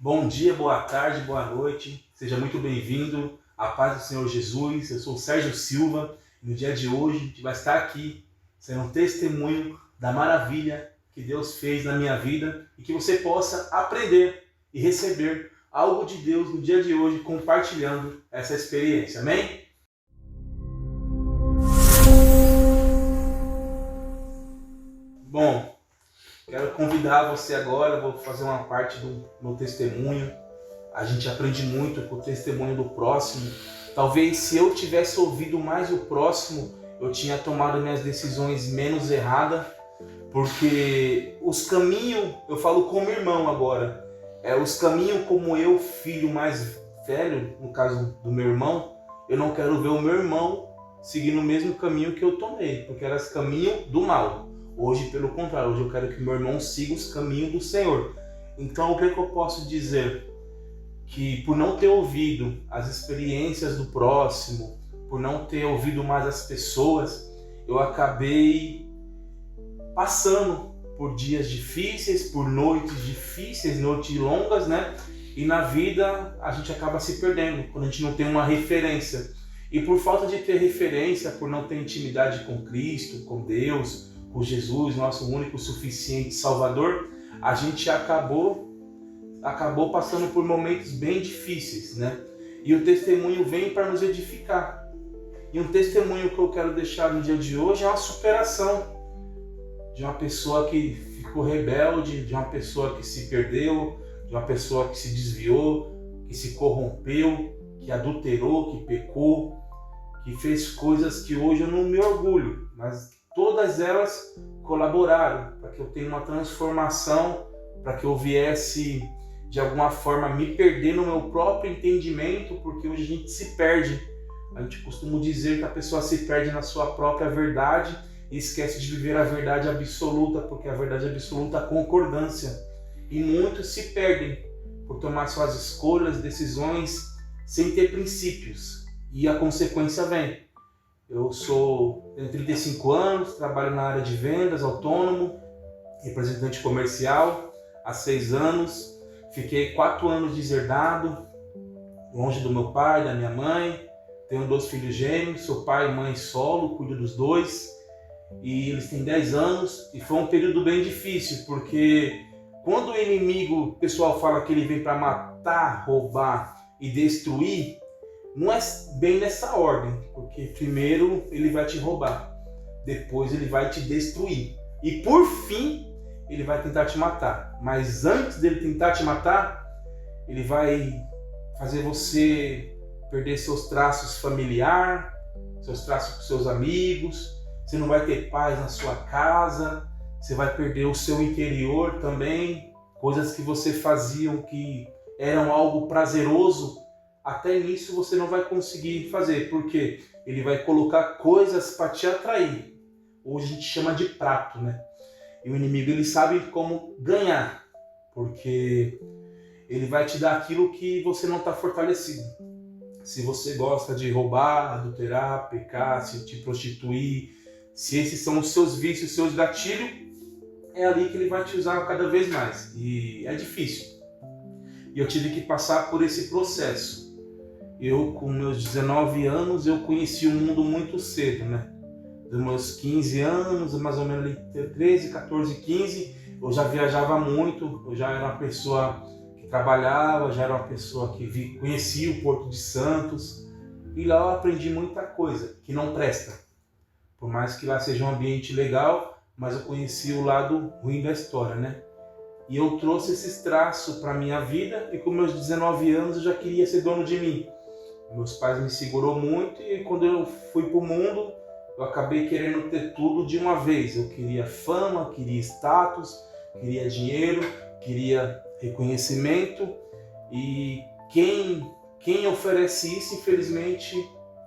Bom dia, boa tarde, boa noite. Seja muito bem-vindo à paz do Senhor Jesus. Eu sou o Sérgio Silva e no dia de hoje a gente vai estar aqui sendo um testemunho da maravilha que Deus fez na minha vida e que você possa aprender e receber algo de Deus no dia de hoje compartilhando essa experiência. Amém? Bom, quero convidar você agora, vou fazer uma parte do meu testemunho. A gente aprende muito com o testemunho do próximo. Talvez se eu tivesse ouvido mais o próximo, eu tinha tomado minhas decisões menos erradas, porque os caminhos, eu falo como irmão agora, os caminhos como eu, filho mais velho, no caso do meu irmão, eu não quero ver o meu irmão seguindo o mesmo caminho que eu tomei, porque era esse caminho do mal. Hoje, pelo contrário, hoje eu quero que meu irmão siga os caminhos do Senhor. Então, o que eu posso dizer? Que por não ter ouvido as experiências do próximo, por não ter ouvido mais as pessoas, eu acabei passando por dias difíceis, por noites difíceis, noites longas, né? E na vida a gente acaba se perdendo quando a gente não tem uma referência. E por falta de ter referência, por não ter intimidade com Cristo, com Deus, com Jesus, nosso único suficiente Salvador, a gente acabou passando por momentos bem difíceis, né? E o testemunho vem para nos edificar. E um testemunho que eu quero deixar no dia de hoje é uma superação de uma pessoa que ficou rebelde, de uma pessoa que se perdeu, de uma pessoa que se desviou, que se corrompeu, que adulterou, que pecou, que fez coisas que hoje eu não me orgulho, mas todas elas colaboraram para que eu tenha uma transformação, para que eu viesse de alguma forma me perder no meu próprio entendimento, porque hoje a gente se perde. A gente costuma dizer que a pessoa se perde na sua própria verdade e esquece de viver a verdade absoluta, porque a verdade absoluta é a concordância. E muitos se perdem por tomar suas escolhas, decisões, sem ter princípios. E a consequência vem. Eu tenho 35 anos, trabalho na área de vendas, autônomo, representante comercial, há 6 anos. Fiquei 4 anos deserdado, longe do meu pai, da minha mãe. Tenho 2 filhos gêmeos, sou pai e mãe solo, cuido dos 2. E eles têm 10 anos. E foi um período bem difícil, porque quando o inimigo, o pessoal fala que ele vem para matar, roubar e destruir, não é bem nessa ordem. Porque primeiro ele vai te roubar, depois ele vai te destruir. E por fim, ele vai tentar te matar. Mas antes dele tentar te matar, ele vai fazer você perder seus traços familiares, seus traços com seus amigos. Você não vai ter paz na sua casa. Você vai perder o seu interior também. Coisas que você fazia que eram algo prazeroso, até nisso você não vai conseguir fazer. Porque ele vai colocar coisas para te atrair. Hoje a gente chama de prato, né? E o inimigo, ele sabe como ganhar, porque ele vai te dar aquilo que você não está fortalecido. Se você gosta de roubar, adulterar, pecar, se te prostituir, se esses são os seus vícios, os seus gatilhos, é ali que ele vai te usar cada vez mais. E é difícil. E eu tive que passar por esse processo. Eu, com meus 19 anos, eu conheci o mundo muito cedo, né? Dos meus 15 anos, mais ou menos 13, 14, 15, eu já viajava muito, eu já era uma pessoa que trabalhava, já era uma pessoa que conhecia o Porto de Santos, e lá eu aprendi muita coisa que não presta. Por mais que lá seja um ambiente legal, mas eu conheci o lado ruim da história, né? E eu trouxe esses traços para a minha vida, e com meus 19 anos eu já queria ser dono de mim. Meus pais me segurou muito, e quando eu fui para o mundo, eu acabei querendo ter tudo de uma vez. Eu queria fama, queria status, queria dinheiro, queria reconhecimento. E quem oferece isso, infelizmente,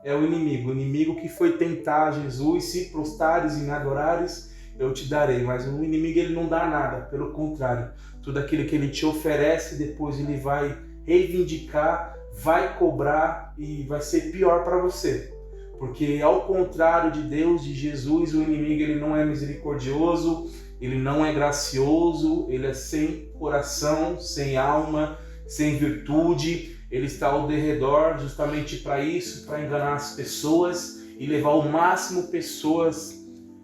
é o inimigo. O inimigo que foi tentar Jesus: se prostrares e me adorares, eu te darei. Mas o inimigo, ele não dá nada, pelo contrário. Tudo aquilo que ele te oferece, depois ele vai reivindicar, vai cobrar e vai ser pior para você. Porque ao contrário de Deus, de Jesus, o inimigo, ele não é misericordioso, ele não é gracioso, ele é sem coração, sem alma, sem virtude. Ele está ao derredor justamente para isso, para enganar as pessoas e levar ao máximo pessoas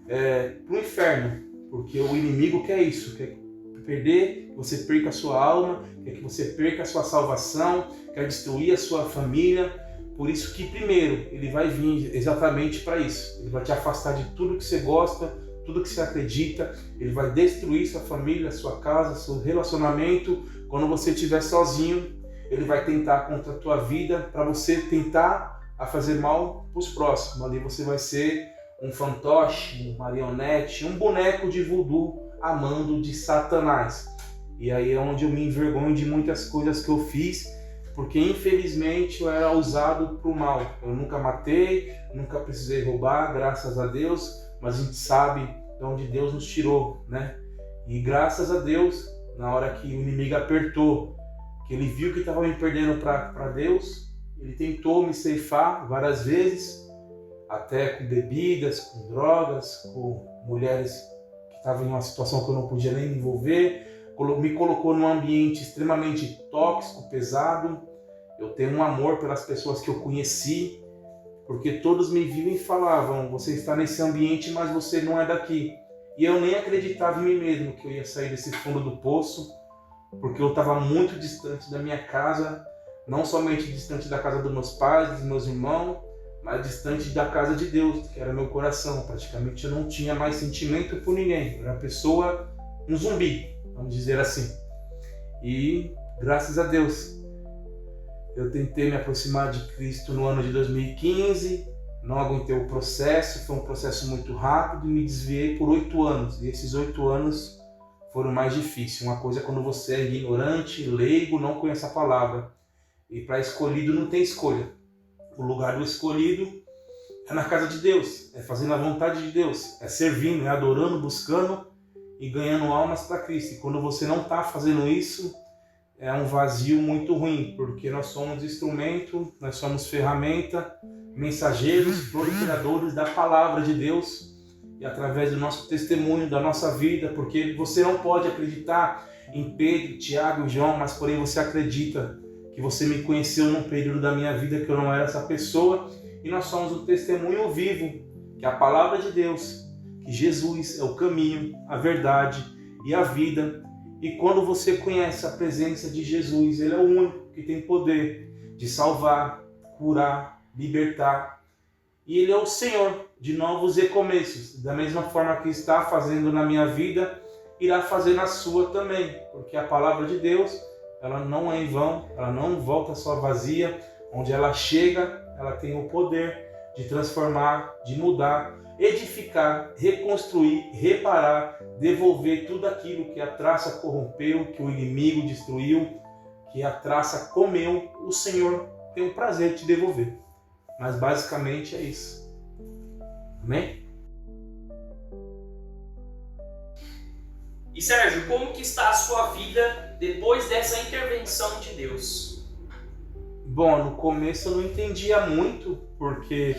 para o inferno. Porque o inimigo quer isso, quer que você perca a sua alma, quer que você perca a sua salvação, quer destruir a sua família. Por isso que primeiro ele vai vir exatamente para isso. Ele vai te afastar de tudo que você gosta, tudo que você acredita. Ele vai destruir sua família, sua casa, seu relacionamento. Quando você estiver sozinho, ele vai tentar contra a tua vida para você tentar a fazer mal para os próximos. Ali você vai ser um fantoche, um marionete, um boneco de voodoo a mando de Satanás. E aí é onde eu me envergonho de muitas coisas que eu fiz, porque infelizmente eu era usado para o mal. Eu nunca matei, nunca precisei roubar, graças a Deus, mas a gente sabe de onde Deus nos tirou, né? E graças a Deus, na hora que o inimigo apertou, que ele viu que estava me perdendo para Deus, ele tentou me ceifar várias vezes, até com bebidas, com drogas, com mulheres que estavam em uma situação que eu não podia nem me envolver, me colocou num ambiente extremamente tóxico, pesado. Eu tenho um amor pelas pessoas que eu conheci, porque todos me viam e falavam: você está nesse ambiente, mas você não é daqui. E eu nem acreditava em mim mesmo que eu ia sair desse fundo do poço, porque eu estava muito distante da minha casa, não somente distante da casa dos meus pais, dos meus irmãos, mas distante da casa de Deus, que era meu coração. Praticamente eu não tinha mais sentimento por ninguém. Eu era uma pessoa, um zumbi, vamos dizer assim. E graças a Deus, eu tentei me aproximar de Cristo no ano de 2015, não aguentei o processo, foi um processo muito rápido e me desviei por 8 anos. E esses 8 anos foram mais difíceis. Uma coisa é quando você é ignorante, leigo, não conhece a palavra. E para escolhido não tem escolha. O lugar do escolhido é na casa de Deus, é fazendo a vontade de Deus, é servindo, é adorando, buscando e ganhando almas para Cristo. E quando você não está fazendo isso, é um vazio muito ruim, porque nós somos instrumento, nós somos ferramenta, mensageiros, proliferadores da palavra de Deus, e através do nosso testemunho, da nossa vida, porque você não pode acreditar em Pedro, Tiago e João, mas porém você acredita que você me conheceu num período da minha vida que eu não era essa pessoa, e nós somos um testemunho vivo, que é a palavra de Deus, que Jesus é o caminho, a verdade e a vida. E quando você conhece a presença de Jesus, Ele é o único que tem poder de salvar, curar, libertar. E Ele é o Senhor de novos recomeços. Da mesma forma que está fazendo na minha vida, irá fazer na sua também. Porque a palavra de Deus, ela não é em vão, ela não volta só vazia. Onde ela chega, ela tem o poder de transformar, de mudar, edificar, reconstruir, reparar, devolver tudo aquilo que a traça corrompeu, que o inimigo destruiu, que a traça comeu. O Senhor tem o prazer de te devolver. Mas basicamente é isso. Amém? E Sérgio, como que está a sua vida depois dessa intervenção de Deus? Bom, no começo eu não entendia muito, porque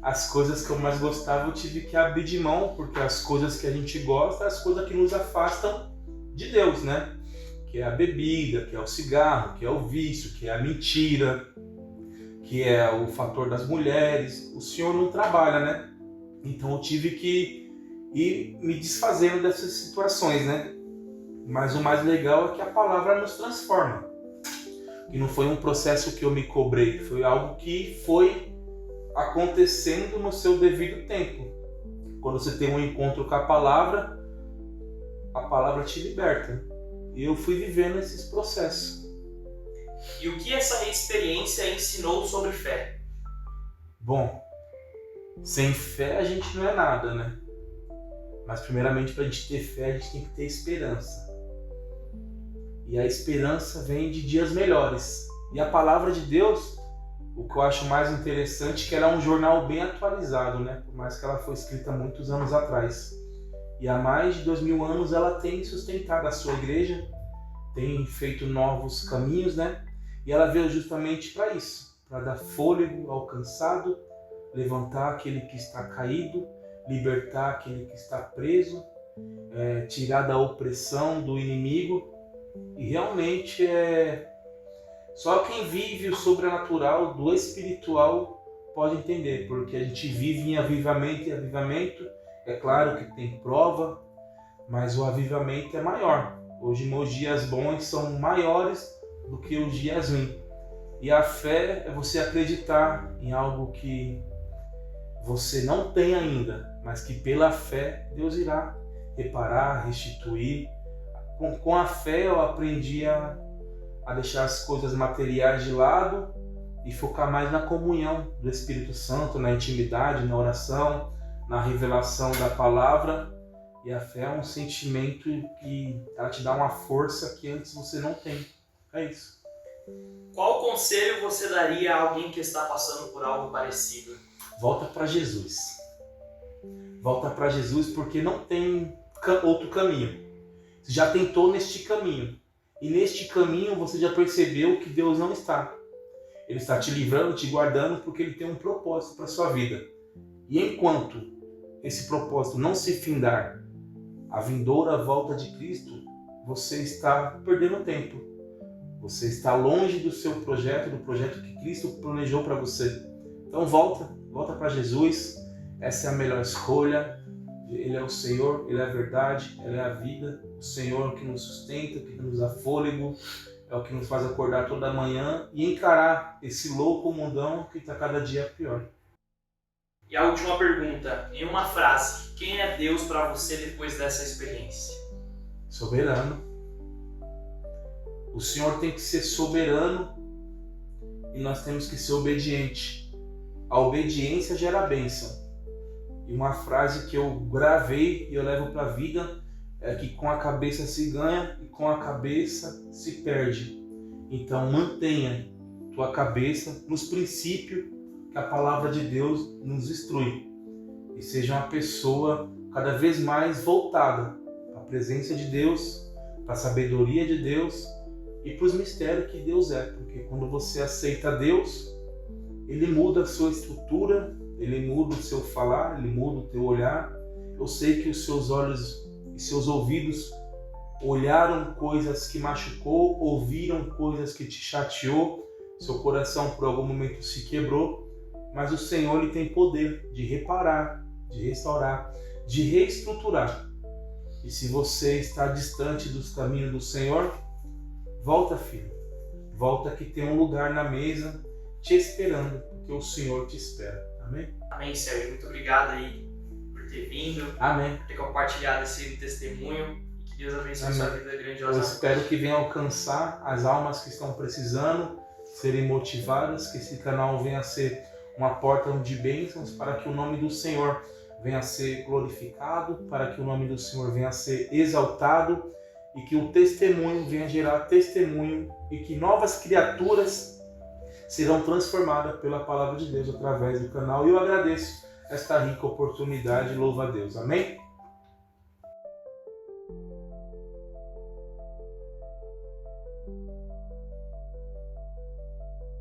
as coisas que eu mais gostava eu tive que abrir de mão, porque as coisas que a gente gosta, as coisas que nos afastam de Deus, né? Que é a bebida, que é o cigarro, que é o vício, que é a mentira, que é o fator das mulheres. O Senhor não trabalha, né? Então eu tive que ir me desfazendo dessas situações, né? Mas o mais legal é que a palavra nos transforma. E não foi um processo que eu me cobrei, foi algo que foi acontecendo no seu devido tempo. Quando você tem um encontro com a palavra te liberta. E eu fui vivendo esses processos. E o que essa experiência ensinou sobre fé? Bom, sem fé a gente não é nada, né? Mas primeiramente, para a gente ter fé, a gente tem que ter esperança. E a esperança vem de dias melhores. E a palavra de Deus, o que eu acho mais interessante é que ela é um jornal bem atualizado, né? Por mais que ela foi escrita muitos anos atrás. E há mais de 2000 anos ela tem sustentado a sua igreja, tem feito novos caminhos, né? E ela veio justamente para isso, para dar fôlego ao cansado, levantar aquele que está caído, libertar aquele que está preso, tirar da opressão do inimigo. E realmente Só quem vive o sobrenatural do espiritual pode entender, porque a gente vive em avivamento, e avivamento, é claro que tem prova, mas o avivamento é maior. Hoje meus dias bons são maiores do que os dias ruins. E a fé é você acreditar em algo que você não tem ainda, mas que pela fé Deus irá reparar, restituir. Com a fé eu aprendi a deixar as coisas materiais de lado e focar mais na comunhão do Espírito Santo, na intimidade, na oração, na revelação da palavra. E a fé é um sentimento que ela te dá uma força que antes você não tem. É isso. Qual conselho você daria a alguém que está passando por algo parecido? Volta para Jesus. Volta para Jesus, porque não tem outro caminho. Você já tentou neste caminho. E neste caminho você já percebeu que Deus não está. Ele está te livrando, te guardando, porque Ele tem um propósito para a sua vida. E enquanto esse propósito não se findar, a vindoura volta de Cristo, você está perdendo tempo. Você está longe do seu projeto, do projeto que Cristo planejou para você. Então volta para Jesus. Essa é a melhor escolha. Ele é o Senhor, Ele é a verdade, Ele é a vida. O Senhor é o que nos sustenta, o que nos dá fôlego, é o que nos faz acordar toda manhã e encarar esse louco mundão que está cada dia pior. E a última pergunta, em uma frase, quem é Deus para você depois dessa experiência? Soberano. O Senhor tem que ser soberano e nós temos que ser obediente. A obediência gera bênção. E uma frase que eu gravei e eu levo para a vida é que com a cabeça se ganha e com a cabeça se perde. Então mantenha tua cabeça nos princípios que a palavra de Deus nos instrui. E seja uma pessoa cada vez mais voltada para a presença de Deus, para a sabedoria de Deus e para os mistérios que Deus é. Porque quando você aceita Deus, Ele muda a sua estrutura, Ele muda o seu falar, Ele muda o teu olhar. Eu sei que os seus olhos e seus ouvidos olharam coisas que machucou, ouviram coisas que te chateou, seu coração por algum momento se quebrou, mas o Senhor Ele tem poder de reparar, de restaurar, de reestruturar. E se você está distante dos caminhos do Senhor, volta, filho. Volta que tem um lugar na mesa te esperando, porque o Senhor te espera. Amém? Amém, Sérgio. Muito obrigado aí por ter vindo. Amém. Por ter compartilhado esse testemunho. E que Deus abençoe sua vida Eu grandiosamente. espero que venha alcançar as almas que estão precisando, serem motivadas, que esse canal venha a ser uma porta de bênçãos para que o nome do Senhor venha a ser glorificado, para que o nome do Senhor venha a ser exaltado e que o testemunho venha a gerar testemunho e que novas criaturas serão transformadas pela palavra de Deus através do canal. E eu agradeço esta rica oportunidade. Louva a Deus. Amém?